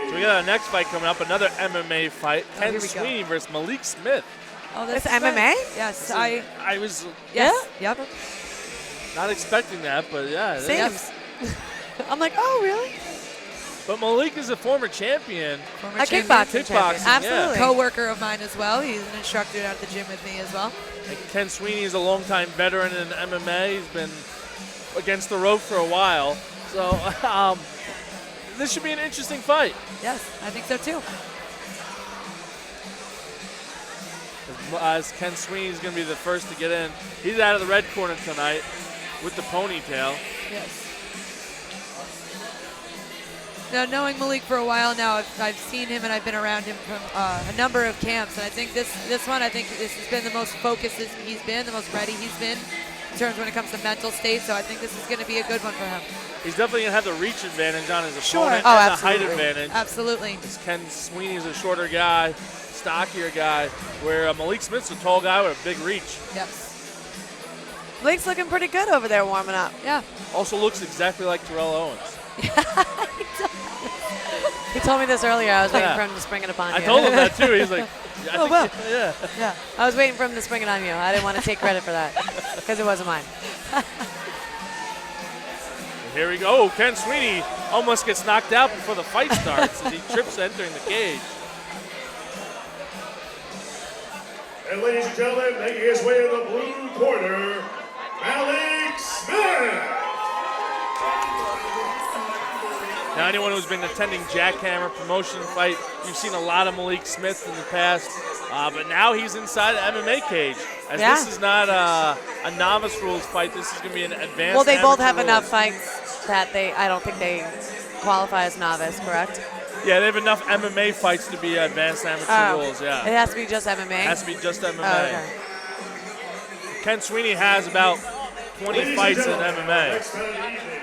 So we got our next fight coming up, another MMA fight. Ken Sweeney versus Malik Smith. Oh, that's MMA? Yes, I was Yep. not expecting that, but yeah. Same. I'm like, oh, really? But Malik is a former champion. A kickboxing champion. Absolutely. Yeah. Co-worker of mine as well. He's an instructor at the gym with me as well. And Ken Sweeney is a longtime veteran in MMA. He's been against the rope for a while. So this should be an interesting fight. Yes, I think so too. As Ken Sweeney is going to be the first to get in. He's out of the red corner tonight with the ponytail. Yes. Now, knowing Malik for a while now, I've seen him and I've been around him from a number of camps, and I think this one, I think this has been the most focused he's been, the most ready he's been in terms when it comes to mental state. So I think this is going to be a good one for him. He's definitely going to have the reach advantage on his opponent Oh, and absolutely. the height advantage. Absolutely. Because Ken Sweeney is a shorter guy, stockier guy, where Malik Smith's a tall guy with a big reach. Yes. Blake's looking pretty good over there warming up. Yeah. Also looks exactly like Terrell Owens. He told me this earlier. I was waiting for him to spring it upon you. I told him that too. He's like, yeah. I was waiting for him to spring it on you. I didn't want to take credit for that because it wasn't mine. Here we go. Ken Sweeney almost gets knocked out before the fight starts as he trips entering the cage. And ladies and gentlemen, making his way in the blue corner, Malik Smith. Now, anyone who's been attending JackHammer promotion fight, you've seen a lot of Malik Smith in the past, but now he's inside an MMA cage. As this is not a novice rules fight, this is going to be an advanced. Well, they both have rules. enough fights that I don't think they qualify as novice, correct? Yeah, they have enough MMA fights to be advanced amateur rules, yeah. It has to be just MMA? It has to be just MMA. Oh, okay. Ken Sweeney has about 20 fights in MMA. Next fight of the evening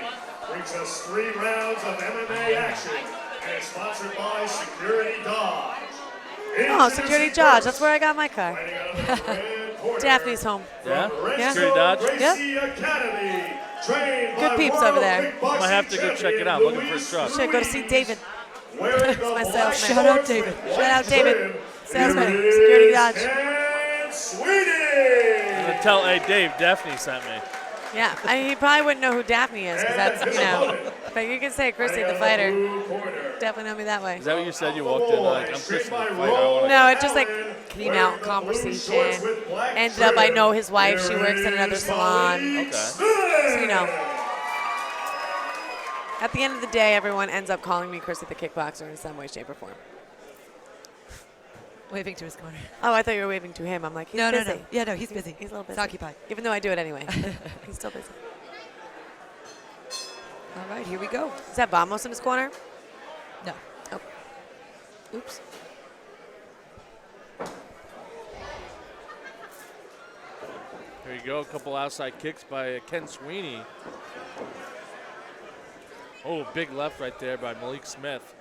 brings us 3 rounds of MMA action and is sponsored by Security Dodge. Oh, Security Dodge. That's where I got my car. Daphne's home. Yeah? Yeah. Security Dodge? Yep. Good peeps over there. Might have to go check it out. Looking for a truck. Should go to see David. That's my salesman. Shout out David. Shout out David. Salesman. Security Dodge. I'm gonna tell, hey, Dave, Daphne sent me. Yeah, he probably wouldn't know who Daphne is because that's, but you can say Chrissy, the fighter. Definitely know me that way. Is that what you said? You walked in like, I'm Chrissy, the fighter. No, it just like came out in conversation. Ended up, I know his wife. She works at another salon. Okay. So, you know. At the end of the day, everyone ends up calling me Chrissy the kickboxer in some way, shape, or form. Waving to his corner. Oh, I thought you were waving to him. I'm like, he's busy. No. Yeah, no, he's busy. He's a little busy. He's occupied. Even though I do it anyway. He's still busy. All right, here we go. Is that Vamos in his corner? No. Oh. Oops. Here you go, a couple outside kicks by Ken Sweeney. Oh, big left right there by Malik Smith.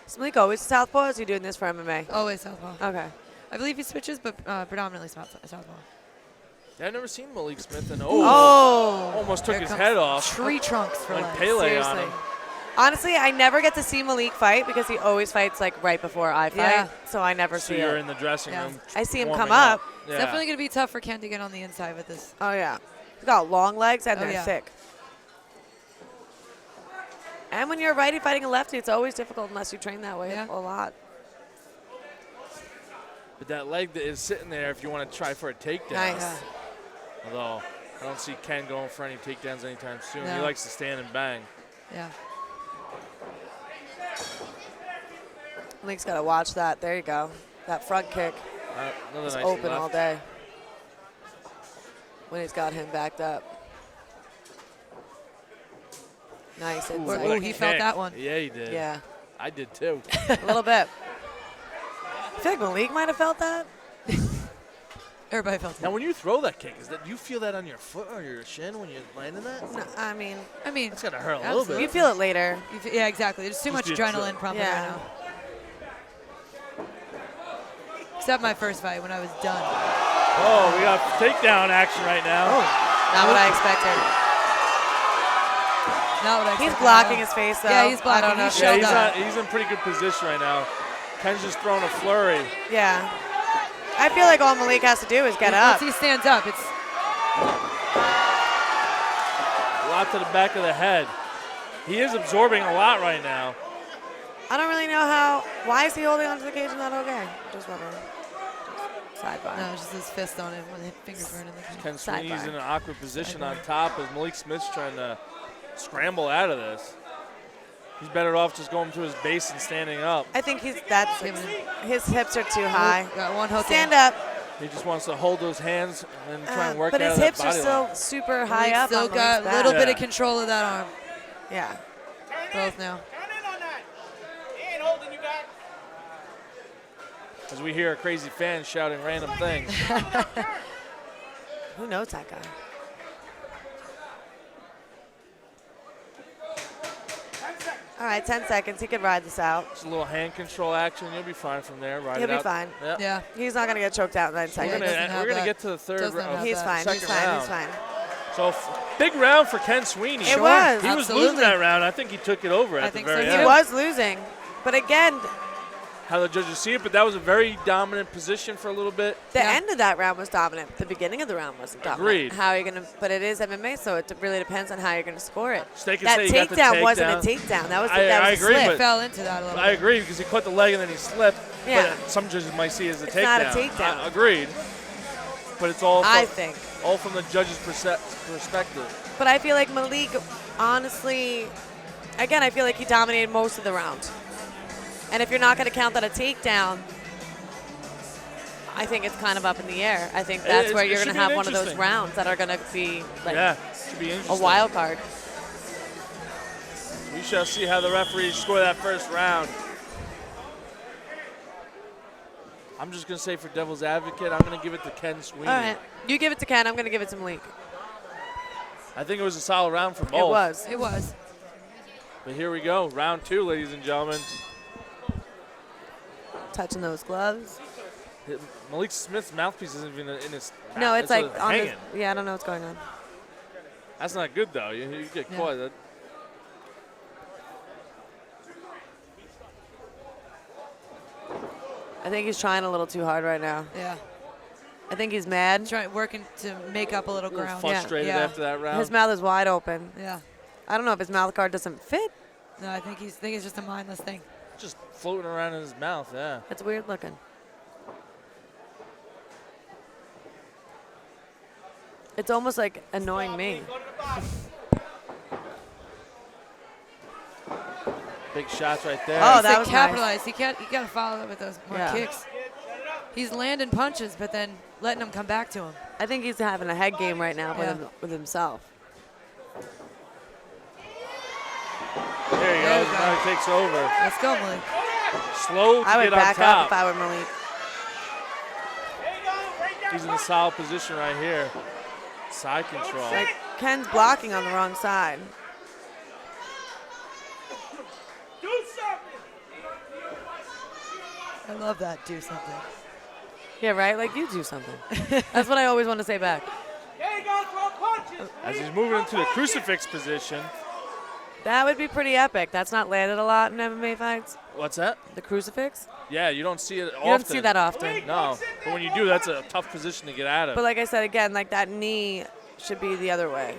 Is Malik always southpaw, or is he doing this for MMA? Always southpaw. Okay. I believe he switches, but predominantly southpaw. I've never seen Malik Smith, and Oh. almost took Here his comes head off. Tree trunks for Went legs. Pele on Seriously. him. Honestly, I never get to see Malik fight because he always fights like right before I fight. Yeah. So I never So see you're it. in the dressing Yeah. room. I see him warming come up. It's Yeah. definitely going to be tough for Ken to get on the inside with this. Oh, yeah. He's got long legs and Oh, they're yeah. thick. And when you're a righty fighting a lefty, it's always difficult unless you train that way Yeah. a lot. But that leg that is sitting there if you want to try for a takedown. Nice. Although I don't see Ken going for any takedowns anytime soon. No. He likes to stand and bang. Yeah. Malik's got to watch that. There you go. That front kick Another is nice open left. all day when he's got him backed up. Nice inside. Oh, he felt that one. Yeah, he did. Yeah. I did too. A little bit. I feel like Malik might have felt that. Everybody felt Now, it. when you throw that kick, do you feel that on your foot or your shin when you're landing that? No, I mean, It's got to hurt a little Absolutely. bit. you feel it later. Yeah, exactly. There's too much Just the adrenaline pumping Yeah. right now. Except my first fight when I was done. Oh, we got takedown action right now. Not what I expected. Not what I He's expected. blocking his face, though. Yeah, he's blocking. I don't know. He's if showed he's up. He's in pretty good position right now. Ken's just throwing a flurry. Yeah. I feel like all Malik has to do is get up. Once he stands up, it's A lot to the back of the head. He is absorbing a lot right now. I don't really know why is he holding onto the cage and not okay? Just wondering. Sidebar. no, it's just his fist on it when his fingers were in the cage. Ken Sweeney's Sidebar. in an awkward position on top as Malik Smith's trying to scramble out of this. He's better off just going to his base and standing up. I think his hips are too high. Got one hook Stand in. up. He just wants to hold those hands and then try and work But out his of that hips are body still line. super high Malik's up. still on got Malik's a back. little bit Yeah. of control of that arm. Yeah. Both now. As we hear a crazy fan shouting random things. Who knows that guy? All right, 10 seconds. He could ride this out. Just a little hand control action. You'll be fine from there. Ride He'll it be out. fine. Yep. Yeah. He's not going to get choked out in 9 We're seconds. doesn't gonna have that. get to the third Doesn't round. have He's that. fine. Second He's fine. round. He's fine. So big round for Ken Sweeney. It was. He was losing that round. I think he took it over I at the think so, very too. end. He was losing. But again, How the judges see it, but that was a very dominant position for a little bit. the Yeah. end of that round was dominant. The beginning of the round wasn't dominant. Agreed. How are you going to, but it is MMA, so it really depends on how you're going to score it. They can That say you got the takedown wasn't a takedown. takedown. That was I that was agree, a slip. but- Fell into that a little I bit. agree because he caught the leg and then he slipped. Yeah. But some judges might see it as a It's takedown. not a takedown. Agreed. But it's all I from, think. all from the judge's perspective. But I feel like Malik, honestly, again, I feel like he dominated most of the round. And if you're not going to count that a takedown, I think it's kind of up in the air. I think that's where you're it going to should be have one of those interesting. rounds that are going to be like Yeah, should be a interesting. wild card. We shall see how the referees score that first round. I'm just going to say for devil's advocate, I'm going to give it to Ken Sweeney. All right. You give it to Ken. I'm going to give it to Malik. I think it was a solid round for both. It was. It was. But here we go, round 2, ladies and gentlemen. Touching those gloves. Malik Smith's mouthpiece isn't even in his mouth. No, it's like on his, hanging. yeah, I don't know what's going on. That's not good, though. You get Yeah. caught. I think he's trying a little too hard right now. Yeah. I think he's mad. Working to make up a little A little ground. frustrated Yeah. after that round. His mouth is wide open. Yeah. I don't know if his mouth guard doesn't fit. No, I think it's just a mindless thing. Just floating around in his mouth, yeah. It's weird looking. It's almost like annoying me. Big shots right there. Oh, He's that like was capitalized. He got to follow up with those more Yeah. kicks. He's landing punches, but then letting them come back to him. I think he's having a head game right now with himself. There you There go. we go. Now he takes over. Let's go, Malik. Slow to I would get on back top. up if I were Malik. He's in a solid position right here. Side control. Like Ken's blocking on the wrong side. I love that. Do something. Yeah, right? Like you do something. That's what I always want to say back. As he's moving into the crucifix position. That would be pretty epic. That's not landed a lot in MMA fights. What's that? The crucifix. Yeah, you don't see it often. You don't see that often. No, but when you do, that's a tough position to get out of. But like I said again, like that knee should be the other way.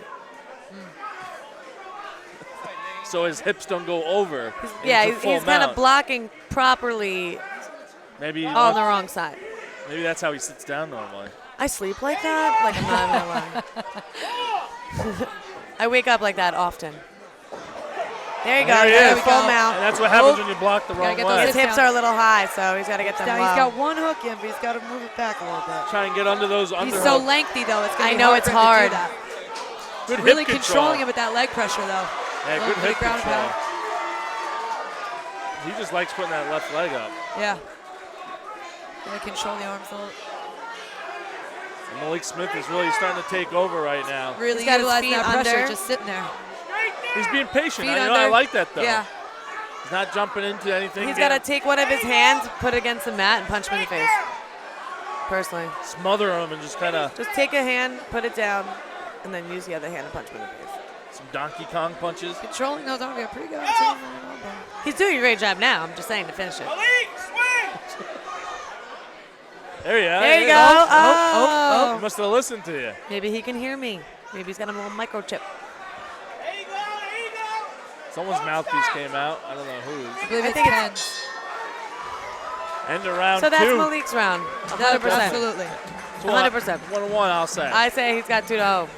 So his hips don't go over. Yeah, into full he's kind of mount. blocking properly Maybe he on the wants- wrong side. Maybe that's how he sits down normally. I sleep like that? Like I'm not even gonna lie. I wake up like that often. There you go. There he There is. full And mount. that's what happens when you block the Gotta wrong get those way. His hips are a little high, so he's got to get them Now, low. he's got one hook in, but he's got to move it back a little bit. Try and get under those underhooks. He's so lengthy, though. It's gonna I be know hard it's for him to do hard. that. Good Really hip controlling him control. with that leg pressure, though. Yeah, good Little hip ground control. pound. He just likes putting that left leg up. Yeah. Gotta control the arms a little. And Malik Smith is really starting to take over right now. Really He's got his utilizing feet that pressure, under. just sitting there. He's being patient. Feet I under. like that, though. Yeah. He's not jumping into anything. He's got to take one of his hands, put it against the mat, and punch him in the face. Personally. smother him and just kind of Just take a hand, put it down, and then use the other hand and punch him in the face. Some Donkey Kong punches. Controlling those arms, yeah, pretty good. He's doing a great job now. I'm just saying to finish it. There you are. There you go. Oh. He must have listened to you. Maybe he can hear me. Maybe he's got a little microchip. Someone's mouthpiece came out. I don't know whose. I believe I it's think 10. End of round So that's 2. Malik's round. 100%. Absolutely. 100%. 1-1, I'll say. I say he's got 2-0.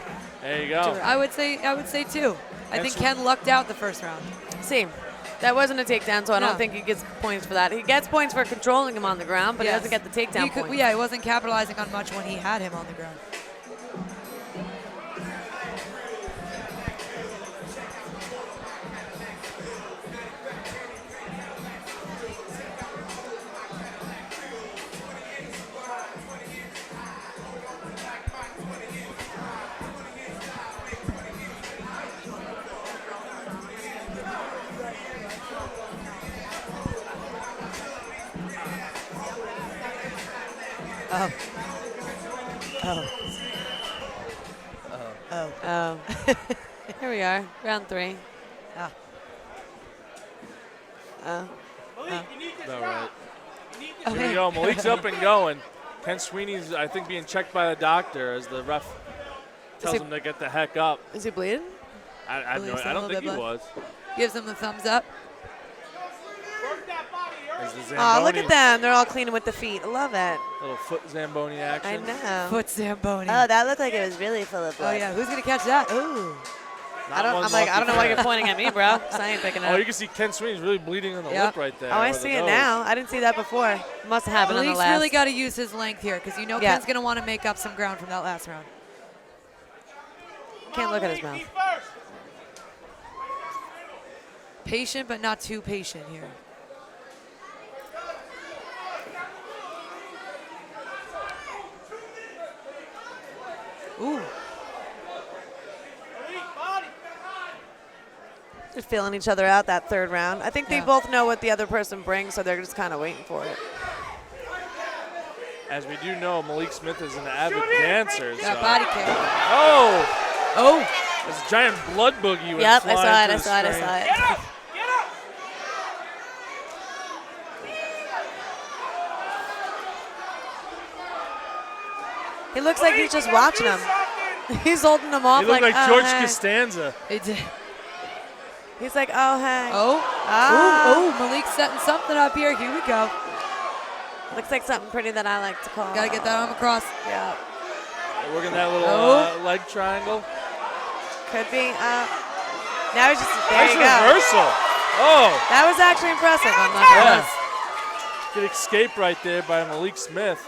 There you go. I would say 2. I think Ken lucked out the first round. See, that wasn't a takedown, so I No. don't think he gets points for that. He gets points for controlling him on the ground, but he doesn't get the takedown points. Yeah, he wasn't capitalizing on much when he had him on the ground. Oh. Here we are, round 3. All right. Here we go. Malik's up and going. Ken Sweeney's, I think, being checked by the doctor as the ref tells him to get the heck up. Is he bleeding? I don't think he was. Gives him the thumbs up. Oh, look at them. They're all cleaning with the feet. I love it. Little foot Zamboni action. I know. Foot Zamboni. Oh, that looked like it was really full of blood. Oh, yeah. Who's going to catch that? Ooh. I don't know why you're pointing at me, bro. 'Cause I ain't picking it Oh, up. you can see Ken Sweeney's really bleeding on the Yep. lip right there. Oh, I or the see it nose. now. I didn't see that before. Must have happened on the Malik's last. really got to use his length here because you know Yeah. Ken's going to want to make up some ground from that last round. Can't look at his mouth. Patient, but not too patient here. Ooh. Just feeling each other out that third round. I think they both know what the other person brings, so they're just kind of waiting for it. As we do know, Malik Smith is an avid dancer. Got So. body kick. Oh! This giant blood boogie went Yep, I flying saw it. through I the saw it. I screen. saw it. He looks like he's just watching him. He's holding them off He looked like oh, George hey. Costanza. It did. He's like, oh, hey. Oh. Ah. Ooh, Malik's setting something up here. Here we go. Looks like something pretty that I like to call. Got to get that arm across. Yeah. Working that little leg triangle. Could be. Now he's just, there Nice you go. reversal. Oh. That was actually impressive. I'm not gonna lie. Good escape right there by Malik Smith.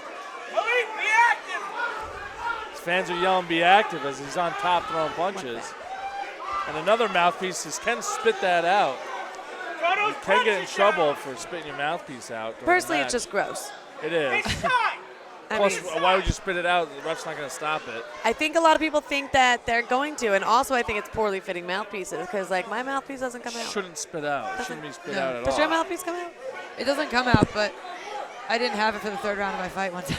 His fans are yelling, be active, as he's on top throwing punches. And another mouthpiece is Ken spit that out. You can get in trouble for spitting your mouthpiece out. during the Personally, match. it's just gross. It is. I Plus, mean, why would you spit it out? The ref's not going to stop it. I think a lot of people think that they're going to, and also I think it's poorly fitting mouthpieces because, like, my mouthpiece doesn't come out. Shouldn't spit out. Shouldn't be spit out at Does all. your mouthpiece come out? It doesn't come out, but I didn't have it for the third round of my fight one time.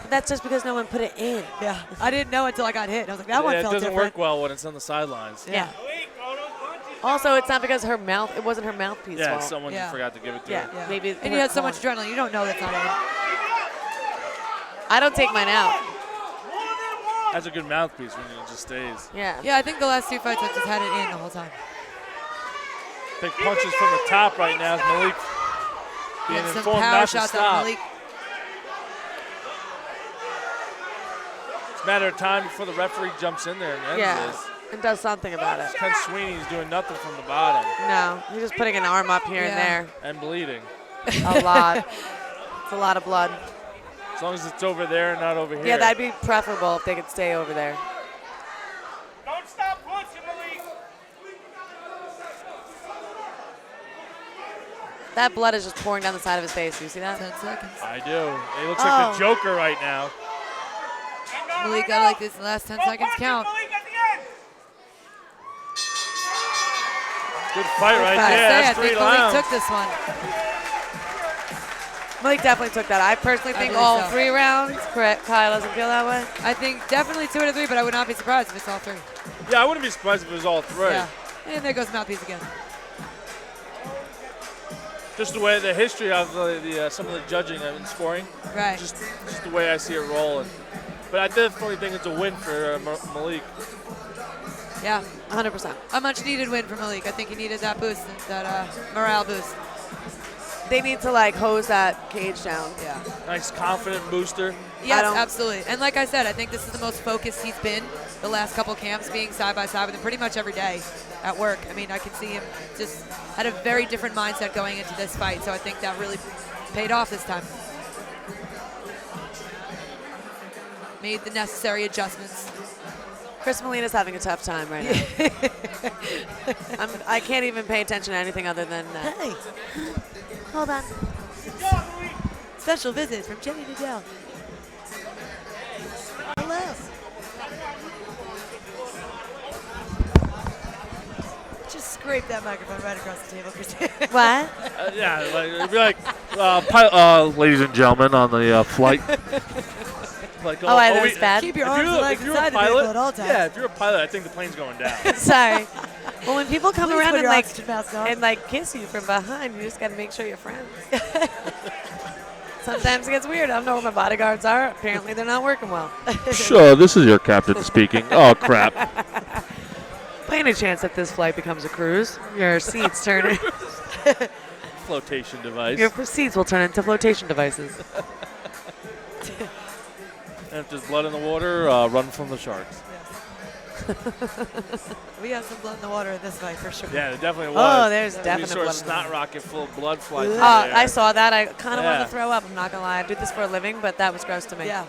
But that's just because no one put it in. Yeah. I didn't know until I got hit. I was like, that one Yeah, it felt doesn't different. work well when it's on the sidelines. Yeah. Also, it's not because her mouth. It wasn't her mouthpiece Yeah, fault. someone Yeah. forgot to give it to Yeah. her. Yeah. Maybe. And you had so much adrenaline. You don't know that's not in. I don't take mine out. That's a good mouthpiece when it just stays. Yeah. Yeah, I think the last two fights I just had it in the whole time. Big punches from the top right now as Malik being And some informed power not to shots stop. on Malik. It's a matter of time before the referee jumps in there and ends Yeah. this. And does something about it. Ken Sweeney's doing nothing from the bottom No, he's just putting an arm up here and there. and bleeding. A lot. It's a lot of blood. As long as it's over there and not over here. Yeah, that'd be preferable if they could stay over there. Don't stop punching, Malik. That blood is just pouring down the side of his face. Do you see that? 10 seconds. I do. He looks like the Joker right now. Malik got like this last 10 seconds count. Good fight right I there. say, I That's think 3 Malik rounds. took this one. Malik definitely took that. I personally think believe all so. 3 rounds. Correct. Kyle doesn't feel that way. I think definitely 2 out of 3, but I would not be surprised if it's all 3. Yeah, I wouldn't be surprised if it was all three. Yeah. And there goes Mouthpiece again. Just the way the history of the some of the judging and scoring. Right. Just the way I see it rolling. But I definitely think it's a win for Malik. Yeah. 100%. A much needed win for Malik. I think he needed that boost, that morale boost. They need to like hose that cage down. Yeah. Nice confident booster. Yes, absolutely. And like I said, I think this is the most focused he's been the last couple camps, being side by side with him pretty much every day at work. I mean, I can see him just had a very different mindset going into this fight, so I think that really paid off this time. Made the necessary adjustments. Chris Molina's having a tough time right now. I can't even pay attention to anything other than Hey, hold on. special visit from Jenny Nadell. Hello. Just scrape that microphone right across the table, Chrissy. What? Yeah, like, it'd be like, ladies and gentlemen, on the flight. Like, Oh, I know it's bad. Keep your arms and legs inside the vehicle at all times. Yeah, if you're a pilot, I think the plane's going down. Sorry. Well, when people come Please around put and your like oxygen mask on. kiss you from behind, you just got to make sure you're friends. Sometimes it gets weird. I don't know where my bodyguards are. Apparently, they're not working well. Sure, this is your captain speaking. Oh, crap. By any chance that this flight becomes a cruise, your seats turn. Flotation device. Your seats will turn into flotation devices. And if there's blood in the water, run from the sharks. We have some blood in the water in this fight for sure. Yeah, there definitely was. Oh, there's definite sort blood of in the snot rocket full of blood flying through Oh, the air. I saw that. I kind of wanted Yeah. to throw up. I'm not gonna lie. I do this for a living, but that was gross to me. Yeah.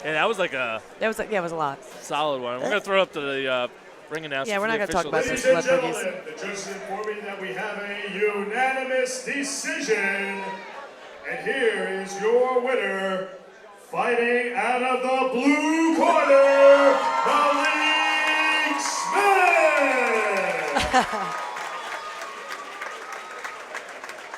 And that was like a It was it was a lot. solid one. We're going to throw it up to the ring announcer. Yeah, we're not going gonna to talk about Ladies this. and Blood boogies. gentlemen, the judges inform me that we have a unanimous decision. And here is your winner, fighting out of the blue corner, Malik Smith!